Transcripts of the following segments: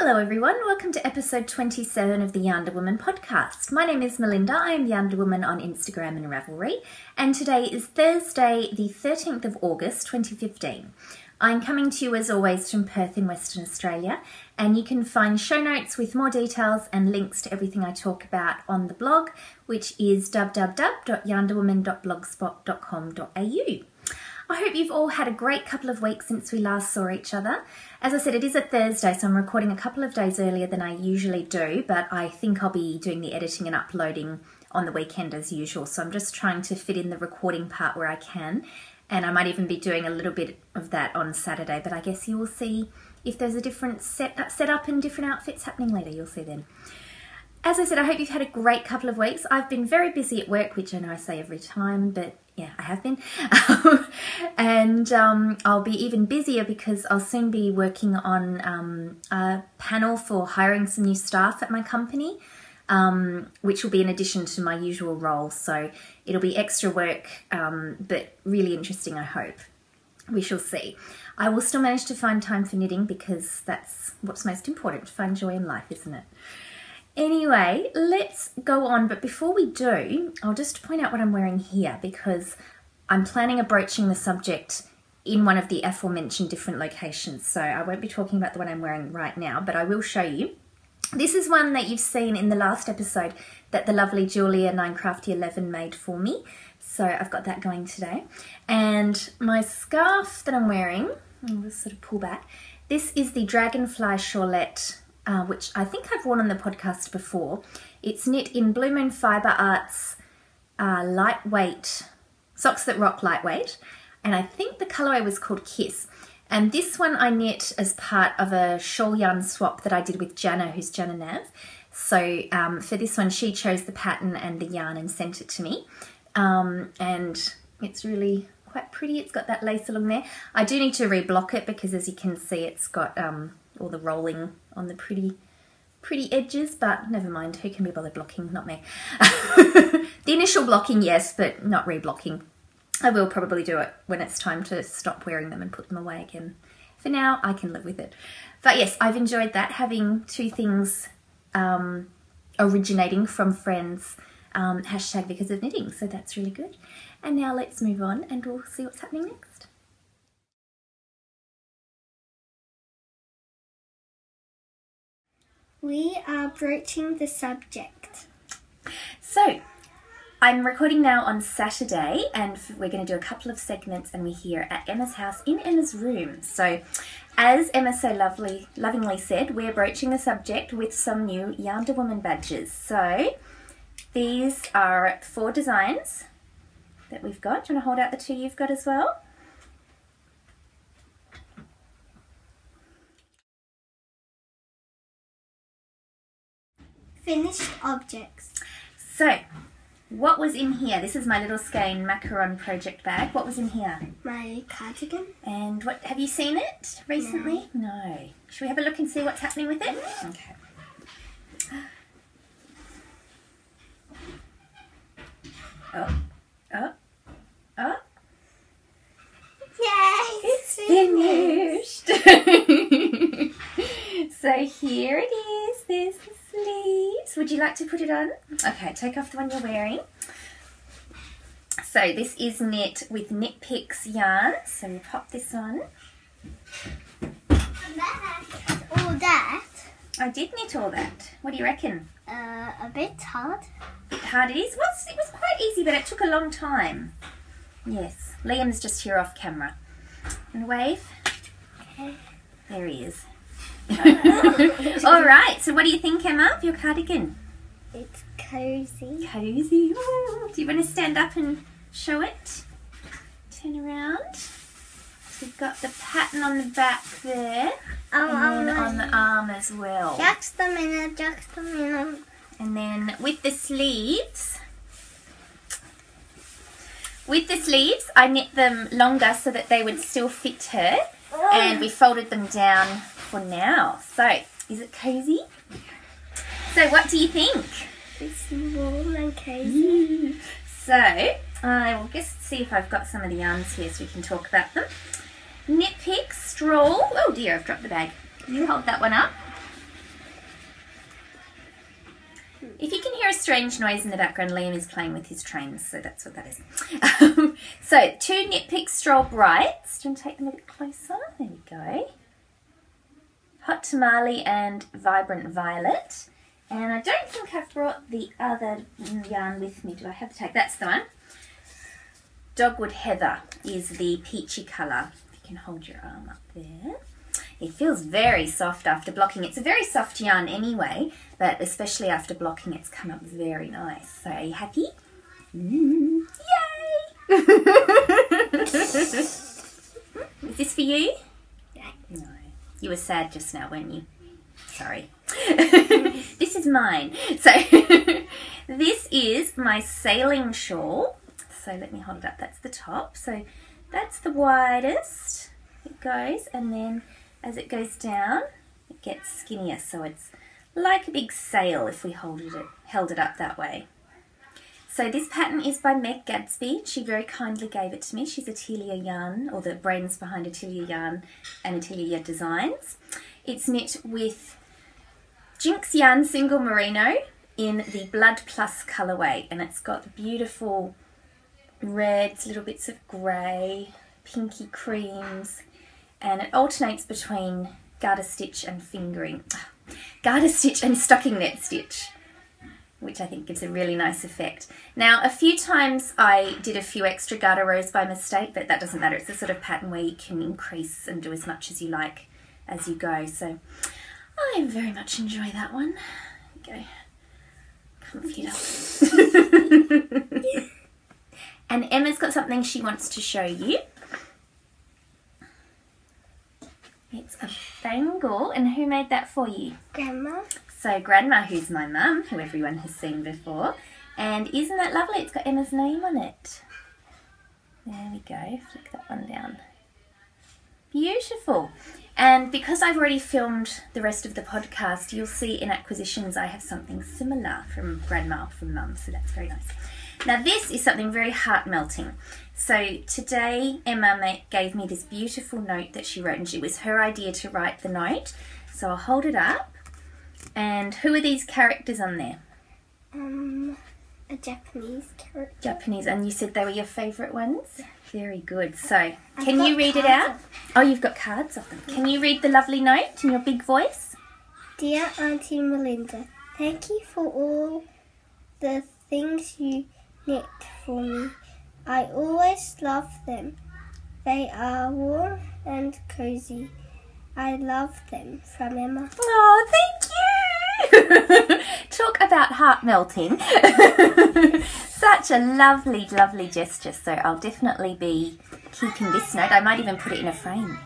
Hello everyone, welcome to episode 27 of the YarnderWoman podcast. My name is Melinda, I am YarnderWoman on Instagram and Ravelry, and today is Thursday the 13th of August 2015. I'm coming to you as always from Perth in Western Australia, and you can find show notes with more details and links to everything I talk about on the blog, which is www.yarnderwoman.blogspot.com.au. I hope you've all had a great couple of weeks since we last saw each other. As I said, it is a Thursday, so I'm recording a couple of days earlier than I usually do, but I think I'll be doing the editing and uploading on the weekend as usual, so I'm just trying to fit in the recording part where I can, and I might even be doing a little bit of that on Saturday, but I guess you will see if there's a different setup and different outfits happening later. You'll see then. As I said, I hope you've had a great couple of weeks. I've been very busy at work, which I know I say every time, but yeah, I have been. And I'll be even busier because I'll soon be working on a panel for hiring some new staff at my company, which will be in addition to my usual role. So it'll be extra work, but really interesting, I hope. We shall see. I will still manage to find time for knitting because that's what's most important, to find joy in life, isn't it? Anyway, let's go on, but before we do, I'll just point out what I'm wearing here because I'm planning on broaching the subject in one of the aforementioned different locations, so I won't be talking about the one I'm wearing right now, but I will show you. This is one that you've seen in the last episode that the lovely Julia 9crafty11 made for me, so I've got that going today. And my scarf that I'm wearing, I'll just sort of pull back, this is the Dragonfly Shawlette, which I think I've worn on the podcast before. It's knit in Blue Moon Fibre Arts lightweight, socks that rock lightweight, and I think the colourway was called Kiss. And this one I knit as part of a shawl yarn swap that I did with Jana, who's Jana Nav. So for this one, she chose the pattern and the yarn and sent it to me. And it's really quite pretty. It's got that lace along there. I do need to reblock it because, as you can see, it's got all the rolling on the pretty edges, but never mind, who can be bothered blocking? Not me. The initial blocking, yes, but not reblocking. I will probably do it when it's time to stop wearing them and put them away again. For now, I can live with it. But yes, I've enjoyed that, having two things originating from friends, hashtag because of knitting, so that's really good. And now let's move on and we'll see what's happening next. We are broaching the subject. So, I'm recording now on Saturday and we're going to do a couple of segments, and we're here at Emma's house in Emma's room. So, as Emma so lovingly said, we're broaching the subject with some new YarnderWoman badges. So, these are 4 designs that we've got. Do you want to hold out the 2 you've got as well? Finished objects. So, what was in here? This is my little skein macaron project bag. What was in here? My cardigan. And what, have you seen it recently? No. Should we have a look and see what's happening with it? Okay. Oh. Yes! It's finished! So here it is. There's the sleeves. Would you like to put it on? Okay, take off the one you're wearing. So this is knit with Knit Picks yarn. So we pop this on. All that. I did knit all that. What do you reckon? A bit hard. A bit hard it is. Well, it was quite easy, but it took a long time. Yes. Liam's just here off camera. And wave. Okay. There he is. All right. So what do you think, Emma, of your cardigan? It's cozy. Cozy. Ooh. Do you want to stand up and show it? Turn around. So we've got the pattern on the back there, and then on the arm as well. Just a minute. And then with the sleeves, I knit them longer so that they would still fit her, and we folded them down for now. So, is it cozy? So, what do you think? It's warm and cozy. So, I will just see if I've got some of the yarns here so we can talk about them. Knit Pick Stroll. Oh dear, I've dropped the bag. You hold that one up. strange noise in the background, Liam is playing with his trains, so that's what that is. So 2 Knit Pick Stroll Brights. Do you want to take them a bit closer? There we go. Hot Tamale and Vibrant Violet. And I don't think I've brought the other yarn with me. Do I have the tag? That's the one. Dogwood Heather is the peachy colour. If you can hold your arm up there. It feels very soft after blocking. It's a very soft yarn anyway, but especially after blocking it's come up very nice. So are you happy? Yay! Is this for you? Yeah. No. You were sad just now, weren't you? Sorry. This is mine. So this is my sailing shawl. So let me hold it up. That's the top. So that's the widest it goes, and then as it goes down it gets skinnier, so it's like a big sail if we held it up that way. So this pattern is by Meg Gadsby. She very kindly gave it to me. She's Atelier Yarn, or the brains behind Atelier Yarn and Atelier Designs. It's knit with Jinx Yarn Single Merino in the Blood Plus colourway, and it's got beautiful reds, little bits of grey, pinky creams, and it alternates between garter stitch and garter stitch and stocking net stitch, which I think gives a really nice effect. Now, a few times I did a few extra garter rows by mistake, but that doesn't matter. It's the sort of pattern where you can increase and do as much as you like as you go. So I very much enjoy that one. Go. Comfy up. And Emma's got something she wants to show you. It's a bangle, and who made that for you? Grandma. So Grandma, who's my mum, who everyone has seen before, and isn't that lovely? It's got Emma's name on it. There we go, flick that one down. Beautiful. And because I've already filmed the rest of the podcast, you'll see in acquisitions I have something similar from Grandma or from Mum, so that's very nice. Now this is something very heart-melting. So today Emma gave me this beautiful note that she wrote, and it was her idea to write the note. So I'll hold it up. And who are these characters on there? A Japanese character. Japanese, and you said they were your favourite ones? Yeah. Very good. So can you read it out? Oh, you've got cards of them. Can you read the lovely note in your big voice? Dear Auntie Melinda, thank you for all the things you knit for me. I always love them. They are warm and cozy. I love them. From Emma. Oh, thank you! Talk about heart melting. Such a lovely, lovely gesture. So I'll definitely be keeping this note. I might even put it in a frame.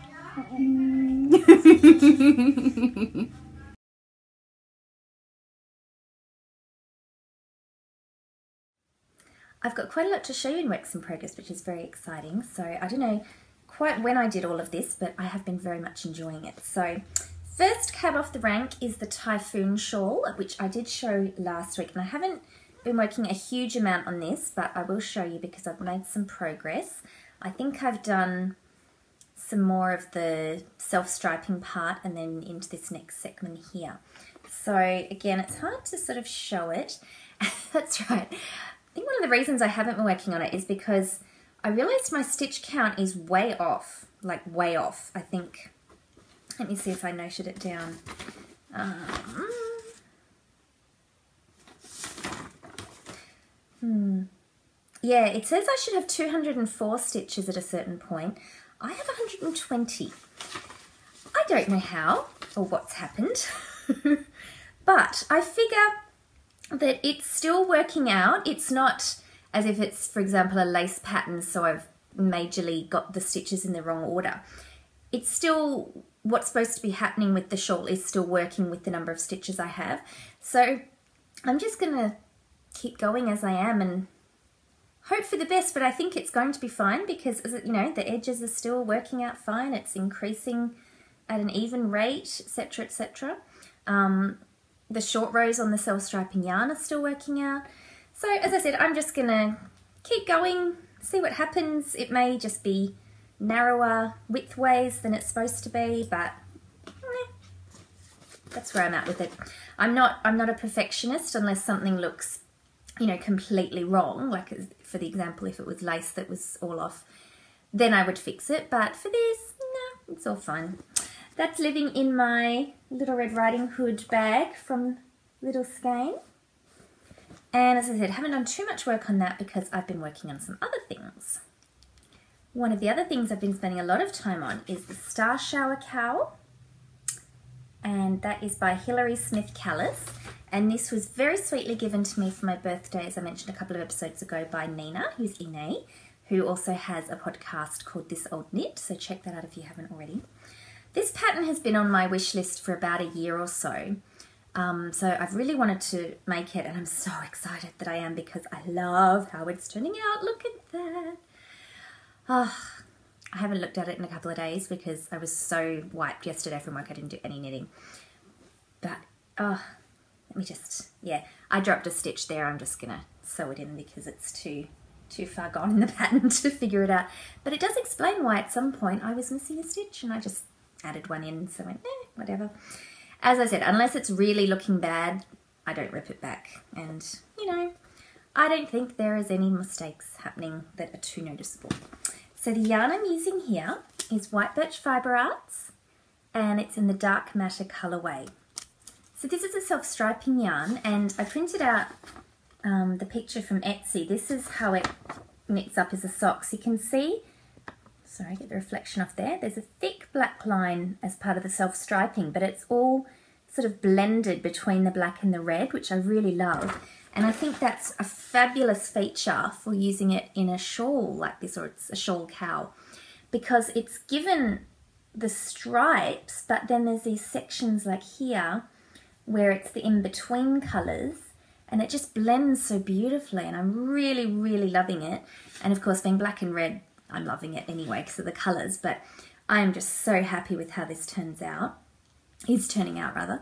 I've got quite a lot to show you in Works in Progress, which is very exciting. So I don't know quite when I did all of this, but I have been very much enjoying it. So first cab off the rank is the Typhoon shawl, which I did show last week, and I haven't been working a huge amount on this, but I will show you because I've made some progress. I think I've done some more of the self-striping part and then into this next segment here. So again, it's hard to sort of show it. That's right. I think one of the reasons I haven't been working on it is because I realised my stitch count is way off, like way off. I think, let me see if I noted it down. Yeah, it says I should have 204 stitches at a certain point. I have 120. I don't know how or what's happened, but I figure that it's still working out. It's not as if it's, for example, a lace pattern, so I've majorly got the stitches in the wrong order. It's still, what's supposed to be happening with the shawl is still working with the number of stitches I have. So I'm just going to keep going as I am and hope for the best, but I think it's going to be fine because, you know, the edges are still working out fine. It's increasing at an even rate, etc., etc. The short rows on the self-striping yarn are still working out. So as I said, I'm just going to keep going, see what happens. It may just be narrower widthways than it's supposed to be, but that's where I'm at with it. I'm not a perfectionist unless something looks you know, completely wrong, like for the example, if it was lace that was all off, then I would fix it. But for this, no, it's all fine. That's living in my Little Red Riding Hood bag from Little Skein. And as I said, haven't done too much work on that because I've been working on some other things. One of the other things I've been spending a lot of time on is the Star Shower Cowl. And that is by Hilary Smith Callis. And this was very sweetly given to me for my birthday, as I mentioned a couple of episodes ago, by Nina, who's Ine, who also has a podcast called This Old Knit. So check that out if you haven't already. This pattern has been on my wish list for about a year or so. So I've really wanted to make it, and I'm so excited that I am because I love how it's turning out. Look at that. Oh, I haven't looked at it in a couple of days because I was so wiped yesterday from work I didn't do any knitting. But, let me just, yeah, I dropped a stitch there. I'm just going to sew it in because it's too far gone in the pattern to figure it out. But it does explain why at some point I was missing a stitch and I just added one in, so I went, whatever. As I said, unless it's really looking bad, I don't rip it back. And, you know, I don't think there is any mistakes happening that are too noticeable. So the yarn I'm using here is White Birch Fibre Arts, and it's in the Dark Matter colourway. So this is a self-striping yarn, and I printed out the picture from Etsy. This is how it knits up as a sock. So you can see, sorry, get the reflection off there. There's a thick black line as part of the self-striping, but it's all sort of blended between the black and the red, which I really love. And I think that's a fabulous feature for using it in a shawl like this, or it's a shawl cowl, because it's given the stripes, but then there's these sections like here where it's the in-between colours, and it just blends so beautifully, and I'm really, really loving it. And of course, being black and red, I'm loving it anyway because of the colours, but I am just so happy with how this turns out. Is turning out rather.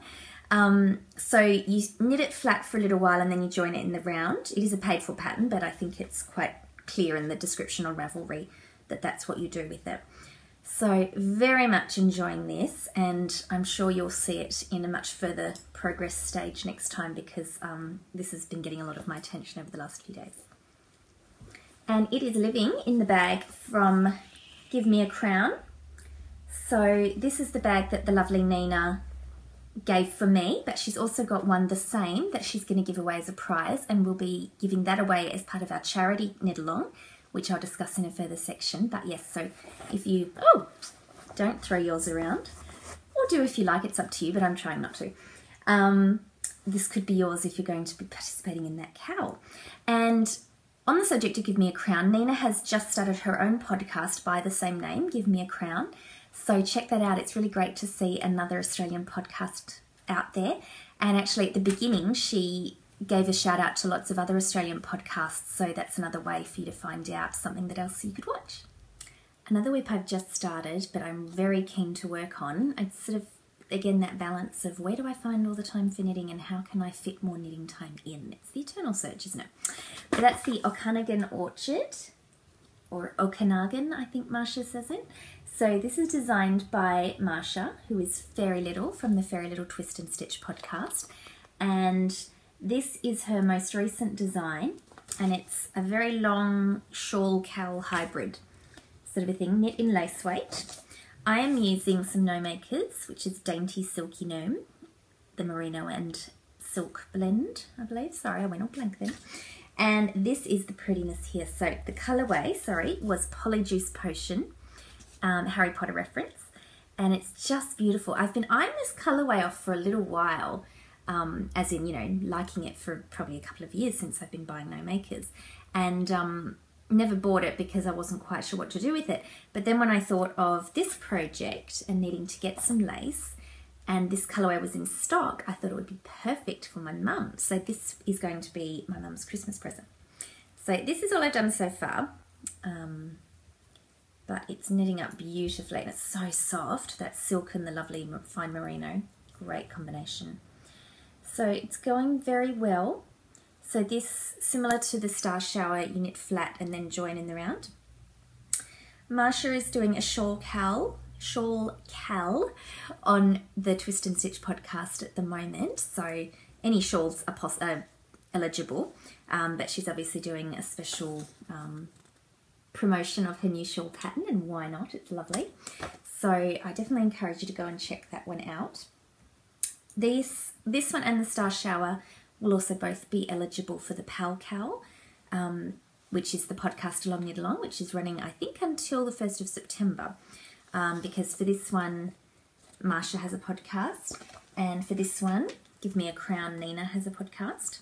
So you knit it flat for a little while and then you join it in the round. It is a paid for pattern, but I think it's quite clear in the description on Ravelry that that's what you do with it. So very much enjoying this, and I'm sure you'll see it in a much further progress stage next time because this has been getting a lot of my attention over the last few days. And it is living in the bag from Give Me a Crown. So this is the bag that the lovely Nina gave for me, but she's also got one the same that she's going to give away as a prize, and we'll be giving that away as part of our charity knit along, which I'll discuss in a further section. But yes, so if you, don't throw yours around, or do if you like, it's up to you, but I'm trying not to. This could be yours if you're going to be participating in that cowl. And on the subject of Give Me a Crown, Nina has just started her own podcast by the same name, Give Me a Crown. So check that out. It's really great to see another Australian podcast out there. And actually at the beginning, she gave a shout out to lots of other Australian podcasts. So that's another way for you to find out something that else you could watch. Another WIP I've just started, but I'm very keen to work on. It's sort of, again, that balance of where do I find all the time for knitting and how can I fit more knitting time in? It's the eternal search, isn't it? So that's the Okanagan Orchard, or Okanagan, I think Marsha says it. So this is designed by Marsha, who is Fairy Little from the Fairy Little Twist and Stitch podcast. And this is her most recent design, and it's a very long shawl cowl hybrid sort of a thing, knit in lace weight. I am using some No Makers, which is Dainty Silky Gnome, the merino and silk blend, I believe. Sorry, I went all blank then. And this is the prettiness here. So the colourway, was Polyjuice Potion, Harry Potter reference, and it's just beautiful. I've been eyeing this colourway off for a little while, as in, you know, liking it for probably a couple of years since I've been buying No Makers, and never bought it because I wasn't quite sure what to do with it. But then when I thought of this project and needing to get some lace, and this colourway was in stock, I thought it would be perfect for my mum. So this is going to be my mum's Christmas present. So this is all I've done so far. But it's knitting up beautifully and it's so soft. That silk and the lovely fine merino, great combination. So it's going very well. So this, similar to the Star Shower, you knit flat and then join in the round. Marsha is doing a shawl cowl on the Twist and Stitch podcast at the moment. So any shawls are eligible, but she's obviously doing a special promotion of her new shawl pattern, and why not? It's lovely. So I definitely encourage you to go and check that one out. This one and the Star Shower will also both be eligible for the Pal Cow, which is the podcast Along Knit Along, which is running, I think, until the 1st of September. Because for this one, Marsha has a podcast, and for this one, Give Me a Crown, Nina has a podcast.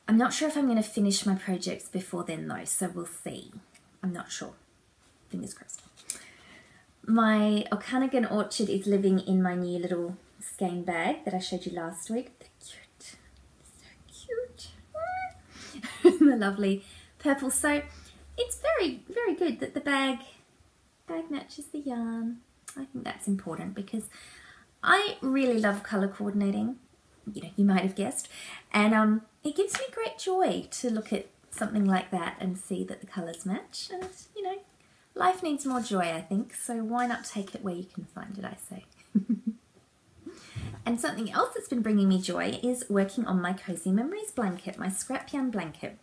I'm not sure if I'm going to finish my projects before then though, so we'll see. I'm not sure. Fingers crossed. My cardigan orchid is living in my new little skein bag that I showed you last week. They're cute. So cute. The lovely purple. So it's very, very good that the bag matches the yarn. I think that's important because I really love colour coordinating. You know, you might have guessed. And it gives me great joy to look at something like that and see that the colours match. And, you know, life needs more joy, I think. So why not take it where you can find it, I say. And something else that's been bringing me joy is working on my Cozy Memories blanket, my scrap yarn blanket.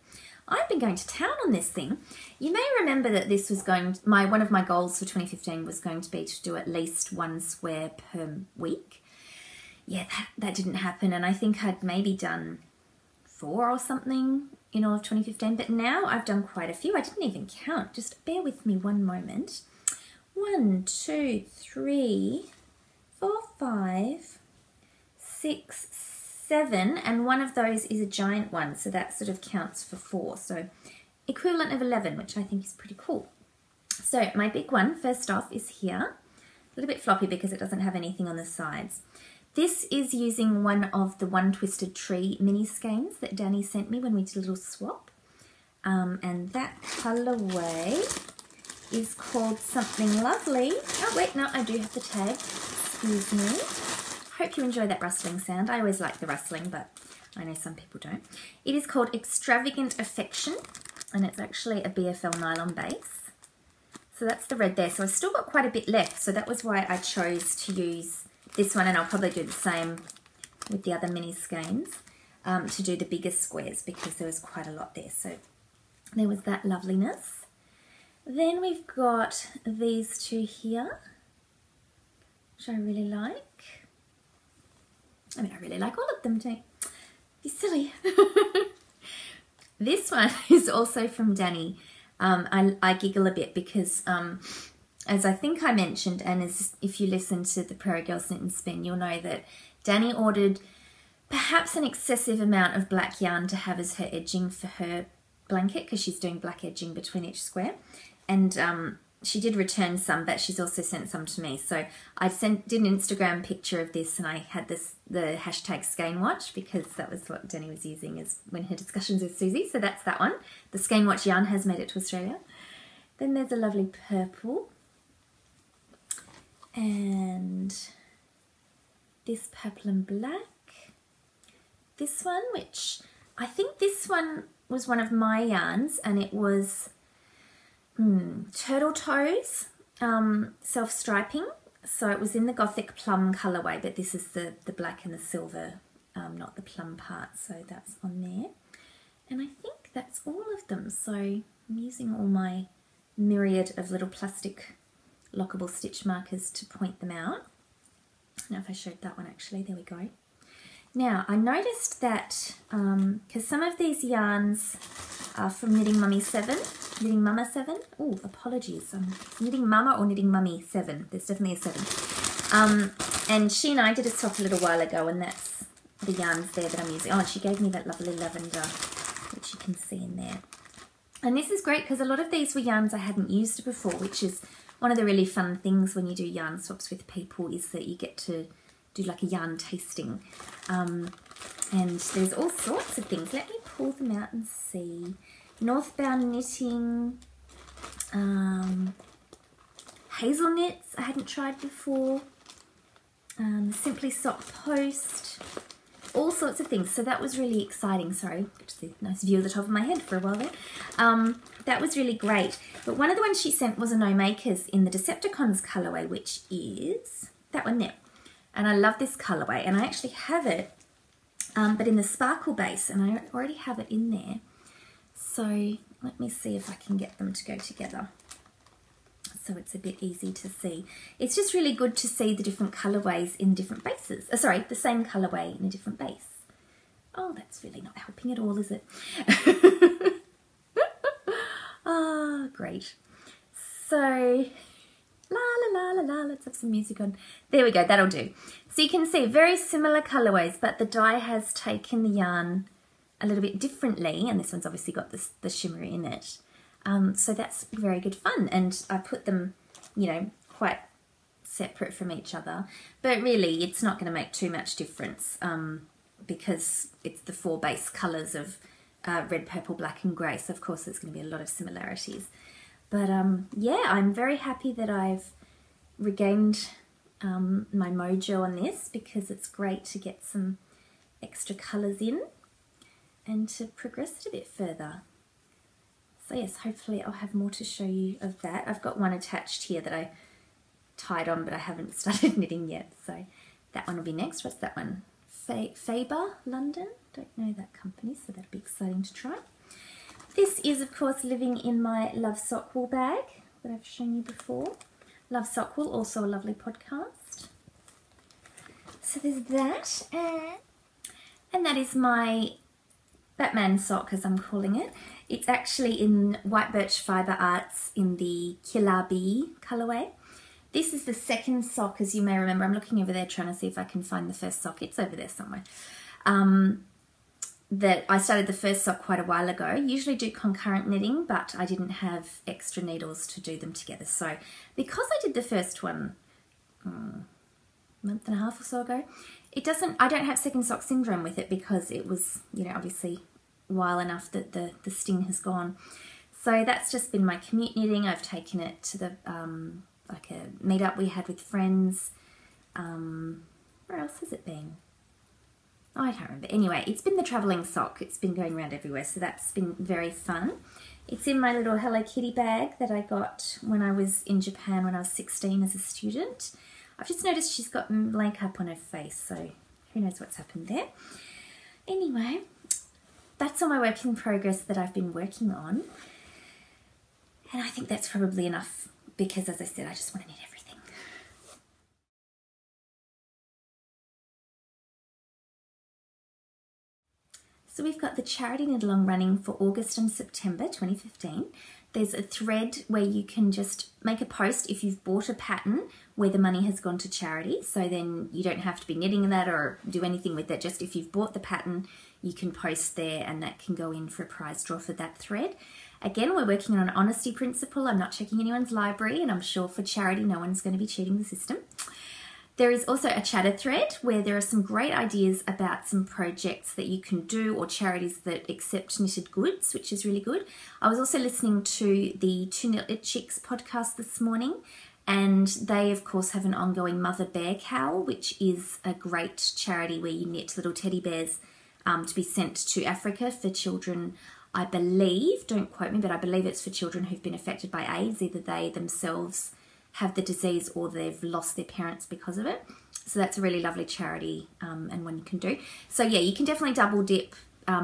I've been going to town on this thing. You may remember that this was one of my goals for 2015 was going to be to do at least one square per week. Yeah, that didn't happen, and I think I'd maybe done 4 or something in all of 2015, but now I've done quite a few. I didn't even count. Just bear with me one moment. 1, 2, 3, 4, 5, 6, 7, and one of those is a giant one, so that sort of counts for 4. So equivalent of 11, which I think is pretty cool. So my big one, first off, is here. A little bit floppy because it doesn't have anything on the sides. This is using one of the One Twisted Tree mini skeins that Danny sent me when we did a little swap. And that colourway is called Something Lovely. Oh wait, no, I do have the tag. Excuse me. Hope you enjoy that rustling sound. I always like the rustling, but I know some people don't. It is called Extravagant Affection, and it's actually a BFL nylon base. So that's the red there. So I've still got quite a bit left, so that was why I chose to use this one, and I'll probably do the same with the other mini skeins to do the bigger squares because there was quite a lot there. So there was that loveliness. Then we've got these two here, which I really like. I mean, I really like all of them too. Be silly. This one is also from Danny. I giggle a bit because as I think I mentioned, and as if you listen to the Prairie Girls Knit and Spin, you'll know that Danny ordered perhaps an excessive amount of black yarn to have as her edging for her blanket because she's doing black edging between each square. And she did return some, but she's also sent some to me. So I did an Instagram picture of this, and I had the hashtag Skeinwatch because that was what Danny was using as when her discussions with Susie. So that's that one. The Skeinwatch yarn has made it to Australia. Then there's a lovely purple. And this purple and black. This one, which I think this one was one of my yarns, and it was Turtle Toes self-striping. So it was in the Gothic Plum colourway, but this is the black and the silver, not the plum part. So that's on there. And I think that's all of them. So I'm using all my myriad of little plastic lockable stitch markers to point them out. I don't know if I showed that one actually. There we go. Now I noticed that because some of these yarns are from Knitting Mummy 7, Knitting Mama 7. Oh, apologies. Knitting Mama or Knitting Mummy 7. There's definitely a 7. And she and I did a swap a little while ago, and that's the yarns there that I'm using. Oh, and she gave me that lovely lavender, which you can see in there. And this is great because a lot of these were yarns I hadn't used before, which is one of the really fun things when you do yarn swaps with people is that you get to do like a yarn tasting. And there's all sorts of things. Let me pull them out and see. Northbound Knitting, Hazel Knits I hadn't tried before, Simply Sock Post, all sorts of things. So that was really exciting. Sorry, got to see a nice view of the top of my head for a while there. That was really great. But one of the ones she sent was a No Makers in the Decepticons colourway, which is that one there. And I love this colourway, and I actually have it but in the sparkle base, and I already have it in there. So let me see if I can get them to go together so it's a bit easy to see. It's just really good to see the different colourways in different bases. Sorry, the same colourway in a different base. Oh, that's really not helping at all, is it? Ah, great. So, la la la la la, let's have some music on. There we go, that'll do. So you can see very similar colourways, but the dye has taken the yarn a little bit differently, and this one's obviously got the shimmer in it. So that's very good fun, and I put them, you know, quite separate from each other, but really it's not going to make too much difference because it's the 4 base colours of red, purple, black and grey, so of course there's going to be a lot of similarities. But yeah, I'm very happy that I've regained my mojo on this, because it's great to get some extra colours in and to progress it a bit further. So yes, hopefully I'll have more to show you of that. I've got one attached here that I tied on, but I haven't started knitting yet, so that one will be next. What's that one? Faber London? Don't know that company, so that'll be exciting to try. This is, of course, living in my Love Sock Wool bag that I've shown you before. Love Sock Wool, also a lovely podcast. So there's that, and that is my Batman sock, as I'm calling it. It's actually in White Birch Fibre Arts in the Killer Bee colourway. This is the second sock, as you may remember. I'm looking over there trying to see if I can find the first sock. It's over there somewhere. That I started the first sock quite a while ago. Usually do concurrent knitting, but I didn't have extra needles to do them together. So because I did the first one a month and a half or so ago, I don't have second sock syndrome with it, because it was, you know, obviously a while enough that the sting has gone. So that's just been my commute knitting. I've taken it to the like a meetup we had with friends. Where else has it been? Oh, I can't remember. Anyway, it's been the travelling sock. It's been going around everywhere, so that's been very fun. It's in my little Hello Kitty bag that I got when I was in Japan when I was 16 as a student. I've just noticed she's got makeup on her face, so who knows what's happened there. Anyway, that's all my work in progress that I've been working on. And I think that's probably enough, because as I said, I just want to knit everything. So we've got the charity knit along running for August and September 2015. There's a thread where you can just make a post if you've bought a pattern where the money has gone to charity. So then you don't have to be knitting that or do anything with it. Just if you've bought the pattern, you can post there, and that can go in for a prize draw for that thread. Again, we're working on an honesty principle. I'm not checking anyone's library, and I'm sure for charity no one's going to be cheating the system. There is also a chatter thread where there are some great ideas about some projects that you can do, or charities that accept knitted goods, which is really good. I was also listening to the Two Knitted Chicks podcast this morning, and they of course have an ongoing Mother Bear Cowl, which is a great charity where you knit little teddy bears to be sent to Africa for children. I believe, don't quote me, but I believe it's for children who've been affected by AIDS. Either they themselves have the disease or they've lost their parents because of it. So that's a really lovely charity and one you can do. So yeah, you can definitely double dip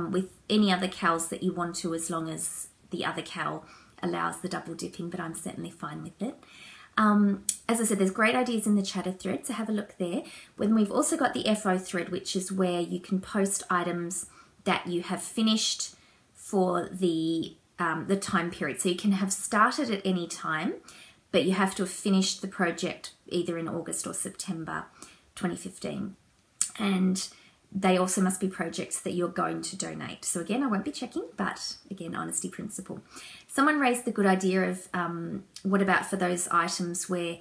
with any other cowls that you want to, as long as the other cowl allows the double dipping, but I'm certainly fine with it. As I said, there's great ideas in the chatter thread, so have a look there. Then we've also got the FO thread, which is where you can post items that you have finished for the time period. So you can have started at any time, but you have to have finished the project either in August or September 2015. And they also must be projects that you're going to donate. So again, I won't be checking, but again, honesty principle. Someone raised the good idea of what about for those items where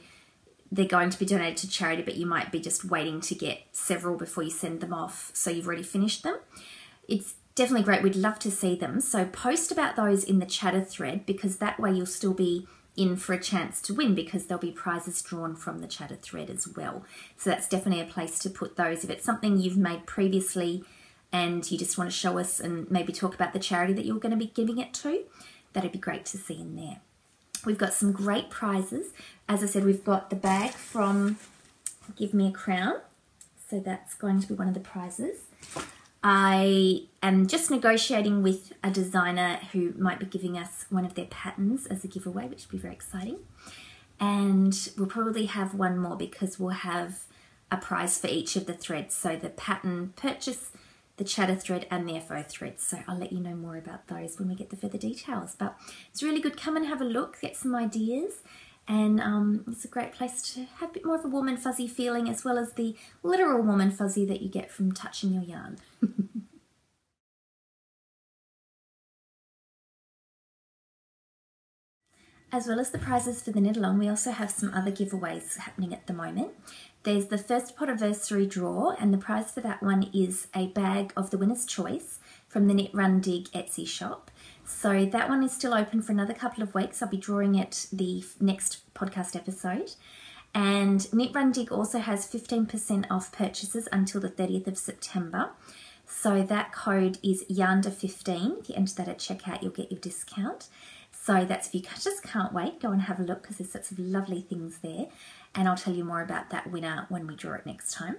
they're going to be donated to charity, but you might be just waiting to get several before you send them off, so you've already finished them. It's definitely great. We'd love to see them. So post about those in the chatter thread, because that way you'll still be in for a chance to win, because there'll be prizes drawn from the chatter thread as well. So that's definitely a place to put those. If it's something you've made previously and you just want to show us and maybe talk about the charity that you're going to be giving it to, that'd be great to see in there. We've got some great prizes. As I said, we've got the bag from Give Me a Crown. So that's going to be one of the prizes. I am just negotiating with a designer who might be giving us one of their patterns as a giveaway, which would be very exciting. And we'll probably have one more because we'll have a prize for each of the threads. So the pattern purchase, the chatter thread and the FO thread. So I'll let you know more about those when we get the further details. But it's really good. Come and have a look, get some ideas. And it's a great place to have a bit more of a warm and fuzzy feeling, as well as the literal warm and fuzzy that you get from touching your yarn. As well as the prizes for the knit along, we also have some other giveaways happening at the moment. There's the first Podiversary draw, and the prize for that one is a bag of the winner's choice from the Knit Run Dig Etsy shop. So that one is still open for another couple of weeks. I'll be drawing it the next podcast episode. And Knit Run Dig also has 15% off purchases until the 30th of September. So that code is YarnderWoman. If you enter that at checkout, you'll get your discount. So that's if you just can't wait, go and have a look because there's lots of lovely things there. And I'll tell you more about that winner when we draw it next time.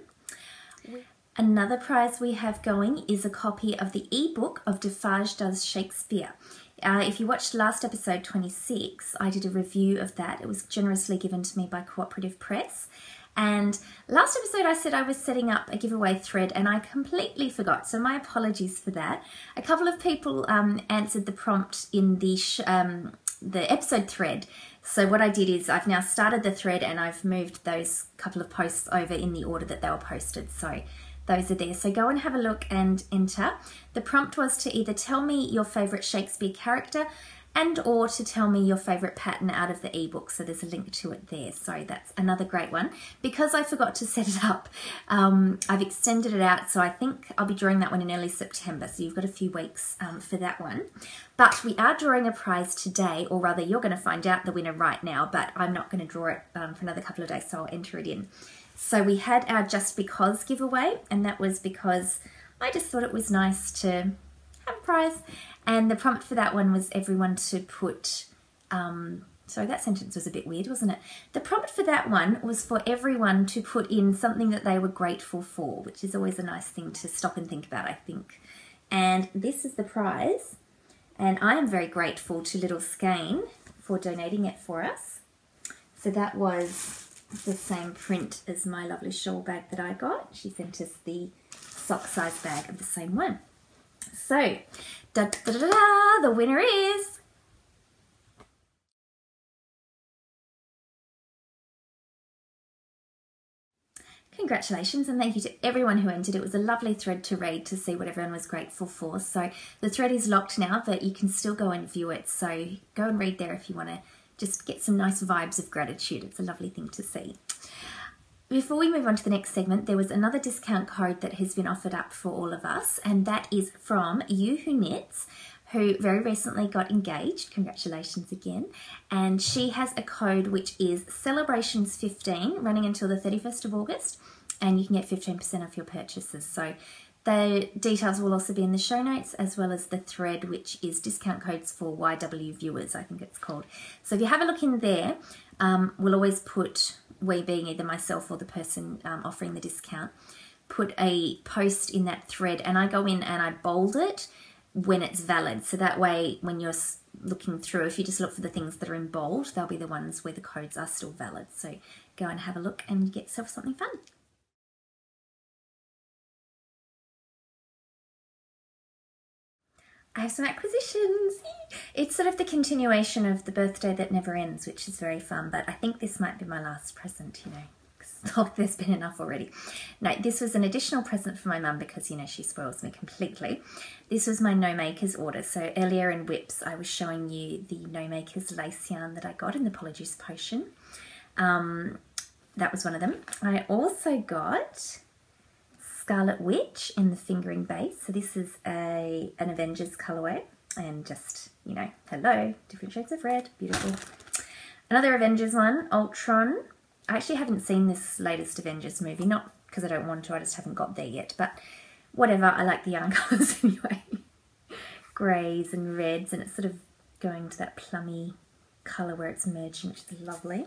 Another prize we have going is a copy of the ebook of Defarge Does Shakespeare. If you watched last episode 26, I did a review of that. It was generously given to me by Cooperative Press. And last episode I said I was setting up a giveaway thread and I completely forgot, so my apologies for that. A couple of people answered the prompt in the episode thread. So what I did is I've now started the thread and I've moved those couple of posts over in the order that they were posted. So those are there. So go and have a look and enter. The prompt was to either tell me your favourite Shakespeare character and or to tell me your favourite pattern out of the ebook. So there's a link to it there. So that's another great one. Because I forgot to set it up, I've extended it out. So I think I'll be drawing that one in early September. So you've got a few weeks for that one. But we are drawing a prize today, or rather you're going to find out the winner right now, but I'm not going to draw it for another couple of days, so I'll enter it in. So we had our Just Because giveaway, and that was because I just thought it was nice to have a prize. And the prompt for that one was everyone to put, sorry, that sentence was a bit weird, wasn't it? The prompt for that one was for everyone to put in something that they were grateful for, which is always a nice thing to stop and think about, I think. And this is the prize. And I am very grateful to Little Skein for donating it for us. So that was the same print as my lovely shawl bag that I got. She sent us the sock size bag of the same one. So, da, da, da, da, da, the winner is... Congratulations and thank you to everyone who entered. It was a lovely thread to read to see what everyone was grateful for. So the thread is locked now, but you can still go and view it. So go and read there if you want to just get some nice vibes of gratitude. It's a lovely thing to see. Before we move on to the next segment, there was another discount code that has been offered up for all of us, and that is from You Who Knits, who very recently got engaged. Congratulations again. And she has a code which is Celebrations15 running until the 31st of August, and you can get 15% off your purchases. So the details will also be in the show notes, as well as the thread, which is discount codes for YW viewers, I think it's called. So if you have a look in there, we'll always put, we being either myself or the person offering the discount, put a post in that thread, and I go in and I bold it when it's valid. So that way, when you're looking through, if you just look for the things that are in bold, they'll be the ones where the codes are still valid. So go and have a look and get yourself something fun. I have some acquisitions. It's sort of the continuation of the birthday that never ends, which is very fun, but I think this might be my last present, you know, because there's been enough already. No, this was an additional present for my mum because, you know, she spoils me completely. This was my No Makers order. So earlier in WIPs, I was showing you the No Makers lace yarn that I got in the Polyjuice Potion. That was one of them. I also got Scarlet Witch in the fingering base. So this is an Avengers colorway, and just, you know, hello, different shades of red, beautiful. Another Avengers one, Ultron. I actually haven't seen this latest Avengers movie, not because I don't want to, I just haven't got there yet, but whatever, I like the yarn colours anyway. Greys and reds, and it's sort of going to that plummy colour where it's merging, which is lovely.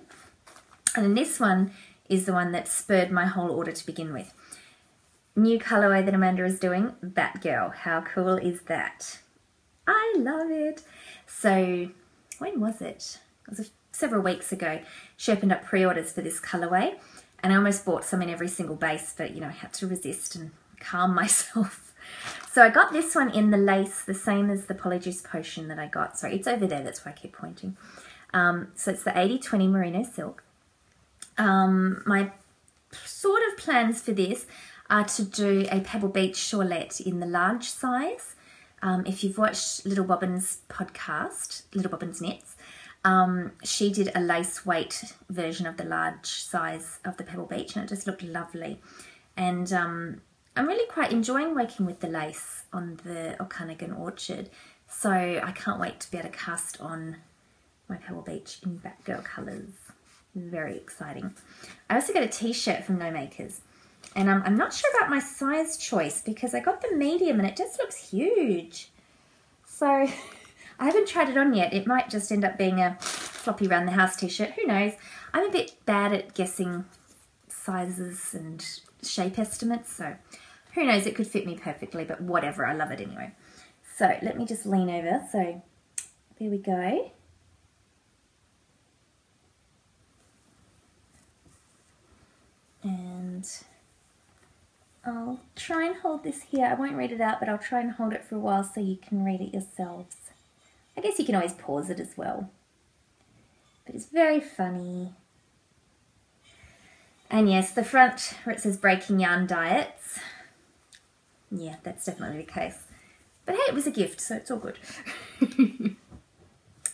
And then this one is the one that spurred my whole order to begin with. new colourway that Amanda is doing, Batgirl. How cool is that? I love it. So when was it? It was several weeks ago. She opened up pre-orders for this colourway, and I almost bought some in every single base, but I had to resist and calm myself. So I got this one in the lace, the same as the Polyjuice Potion that I got. Sorry, it's over there, that's why I keep pointing. So it's the 80/20 merino silk. My sort of plans for this are to do a Pebble Beach shawlette in the large size. If you've watched Little Bobbin's podcast, Little Bobbin's Knits, she did a lace weight version of the large size of the Pebble Beach, and it just looked lovely. And I'm really quite enjoying working with the lace on the cardigan Orchard, so I can't wait to be able to cast on my Pebble Beach in Batgirl colours. Very exciting. I also got a t-shirt from No Makers, and I'm not sure about my size choice because I got the medium and it just looks huge. So I haven't tried it on yet. It might just end up being a floppy around the house t-shirt. Who knows? I'm a bit bad at guessing sizes and shape estimates, so who knows, it could fit me perfectly, but whatever, I love it anyway. So let me just lean over. So there we go. And I'll try and hold this here. I won't read it out, but I'll try and hold it for a while so you can read it yourselves. I guess you can always pause it as well. But it's very funny. And yes, the front where it says Breaking Yarn Diets. Yeah, that's definitely the case. But hey, it was a gift, so it's all good.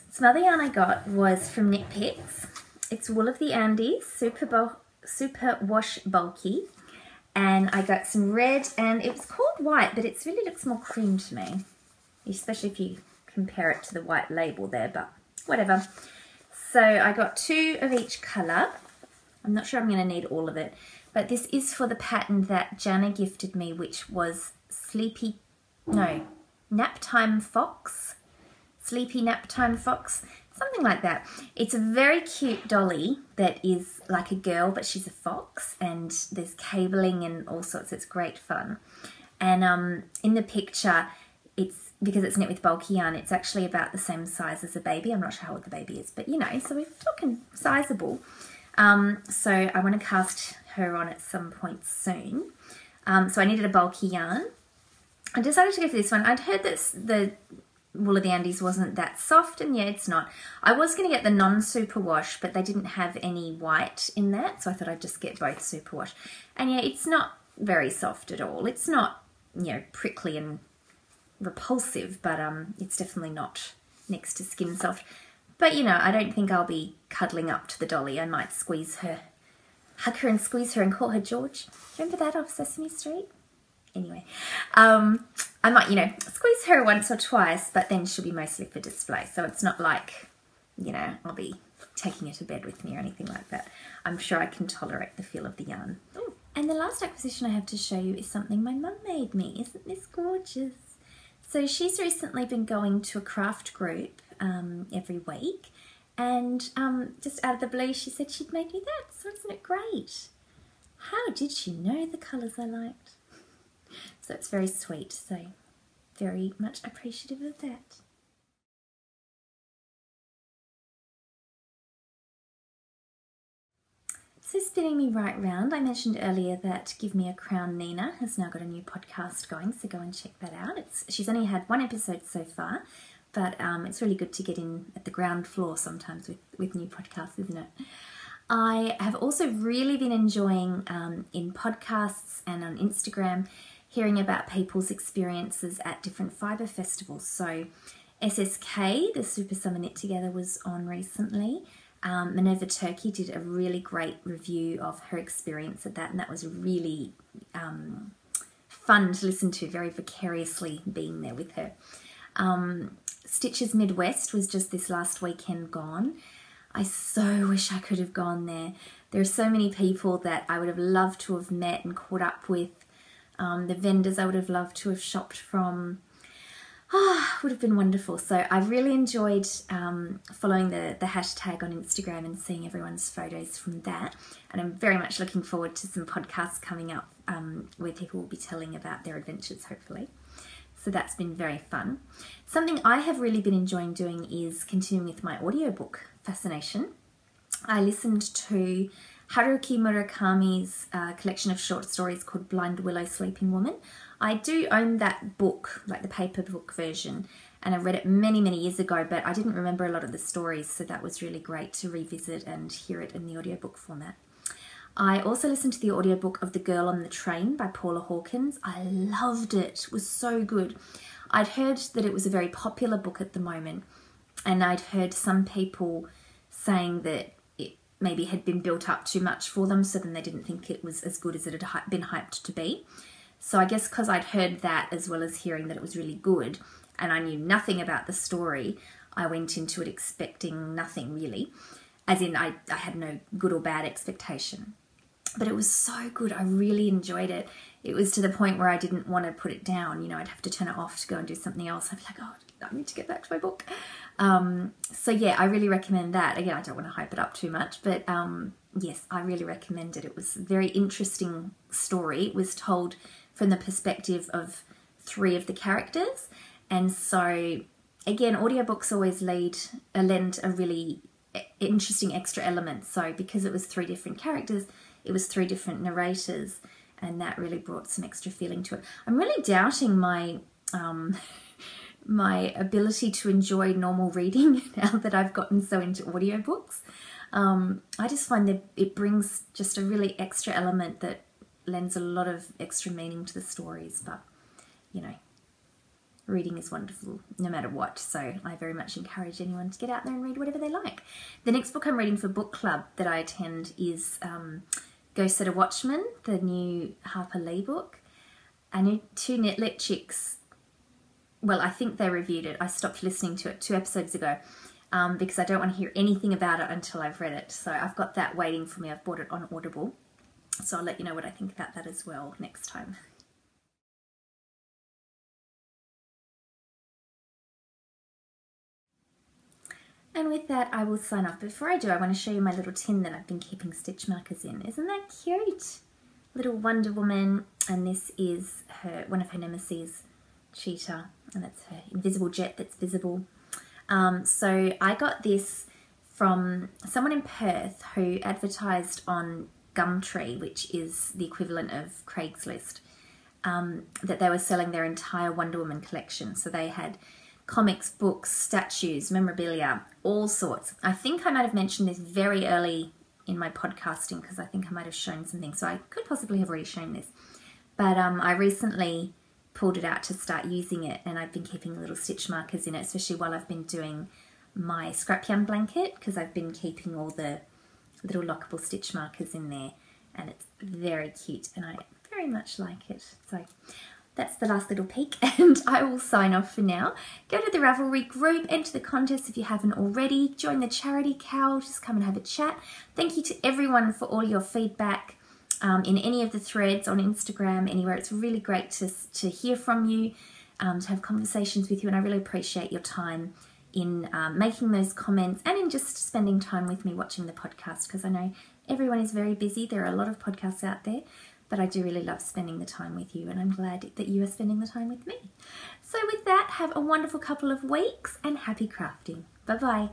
Some other yarn I got was from Knit Picks. It's Wool of the Andes, super wash bulky. And I got some red, and it was called white, but it really looks more cream to me. Especially if you compare it to the white label there, but whatever. So I got 2 of each colour. I'm not sure I'm going to need all of it, but this is for the pattern that Jana gifted me, which was Naptime Fox. Sleepy Naptime Fox, something like that. It's a very cute dolly that is like a girl, but she's a fox, and there's cabling and all sorts. It's great fun. And in the picture, it's because it's knit with bulky yarn, it's actually about the same size as a baby. I'm not sure how old the baby is, but so we're talking sizable. So I want to cast her on at some point soon. So I needed a bulky yarn. I decided to go for this one. I'd heard that the Wool of the Andes wasn't that soft, and yeah, it's not. I was going to get the non-superwash, but they didn't have any white in that, so I thought I'd just get both superwash. And yeah, it's not very soft at all. It's not, prickly and repulsive, but it's definitely not next to skin soft. But I don't think I'll be cuddling up to the dolly. I might hug her and squeeze her and call her George. Remember that off Sesame Street? Anyway, I might, squeeze her once or twice, but then she'll be mostly for display. So it's not like, I'll be taking her to bed with me or anything like that. I'm sure I can tolerate the feel of the yarn. Ooh. And the last acquisition I have to show you is something my mum made me. Isn't this gorgeous? So she's recently been going to a craft group every week, and just out of the blue she said she'd made me that. So isn't it great? How did she know the colours I liked? So it's very sweet, so very much appreciative of that. So spinning me right round, I mentioned earlier that Give Me a Crown Nina has now got a new podcast going, so go and check that out. She's only had 1 episode so far, but it's really good to get in at the ground floor sometimes with new podcasts, isn't it? I have also really been enjoying in podcasts and on Instagram hearing about people's experiences at different fibre festivals. So SSK, the Super Summer Knit Together, was on recently. Minerva Turkey did a really great review of her experience at that, and that was really fun to listen to, very vicariously being there with her. Stitches Midwest was just this last weekend gone. I so wish I could have gone there. There are so many people that I would have loved to have met and caught up with. The vendors I would have loved to have shopped from. Would have been wonderful. So I really enjoyed following the hashtag on Instagram and seeing everyone's photos from that. And I'm very much looking forward to some podcasts coming up where people will be telling about their adventures, hopefully. So that's been very fun. Something I have really been enjoying doing is continuing with my audiobook fascination. I listened to Haruki Murakami's collection of short stories called Blind Willow Sleeping Woman. I do own that book, like the paper book version, and I read it many, many years ago, but I didn't remember a lot of the stories, so that was really great to revisit and hear it in the audiobook format. I also listened to the audiobook of The Girl on the Train by Paula Hawkins. I loved it. It was so good. I'd heard that it was a very popular book at the moment, and I'd heard some people saying that it maybe had been built up too much for them, so then they didn't think it was as good as it had been hyped to be. So I guess because I'd heard that as well as hearing that it was really good, and I knew nothing about the story, I went into it expecting nothing really. As in, I had no good or bad expectation. But it was so good. I really enjoyed it. It was to the point where I didn't want to put it down. You know, I'd have to turn it off to go and do something else. I'd be like, oh, I need to get back to my book. So yeah, I really recommend that. Again, I don't want to hype it up too much, but yes, I really recommend it. It was a very interesting story. It was told from the perspective of 3 of the characters. And so, again, audiobooks always lend a really interesting extra element. So because it was 3 different characters, it was 3 different narrators, and that really brought some extra feeling to it. I'm really doubting my my ability to enjoy normal reading now that I've gotten so into audiobooks. I just find that it brings just a really extra element that lends a lot of extra meaning to the stories. But, you know, reading is wonderful no matter what, so I very much encourage anyone to get out there and read whatever they like. The next book I'm reading for book club that I attend is Go Set a Watchman, the new Harper Lee book. I know 2 Netlit chicks, well, I think they reviewed it. I stopped listening to it 2 episodes ago because I don't want to hear anything about it until I've read it. So I've got that waiting for me. I've bought it on Audible. So I'll let you know what I think about that as well next time. And with that, I will sign off. Before I do, I want to show you my little tin that I've been keeping stitch markers in. Isn't that cute? Little Wonder Woman, and this is one of her nemesis, Cheetah, and that's her invisible jet that's visible. So I got this from someone in Perth who advertised on Gumtree, which is the equivalent of Craigslist, that they were selling their entire Wonder Woman collection. So they had comics, books, statues, memorabilia, all sorts. I think I might have mentioned this very early in my podcasting because I think I might have shown some things. So I could possibly have already shown this. But I recently pulled it out to start using it, and I've been keeping little stitch markers in it, especially while I've been doing my scrap yarn blanket, because I've been keeping all the little lockable stitch markers in there, and it's very cute and I very much like it. So that's the last little peek, and I will sign off for now. Go to the Ravelry group, enter the contest if you haven't already, join the charity cow, just come and have a chat. Thank you to everyone for all your feedback in any of the threads on Instagram, anywhere. It's really great to hear from you, to have conversations with you, and I really appreciate your time in making those comments and in just spending time with me watching the podcast, because I know everyone is very busy. There are a lot of podcasts out there, but I do really love spending the time with you, and I'm glad that you are spending the time with me. So with that, have a wonderful couple of weeks and happy crafting. Bye-bye.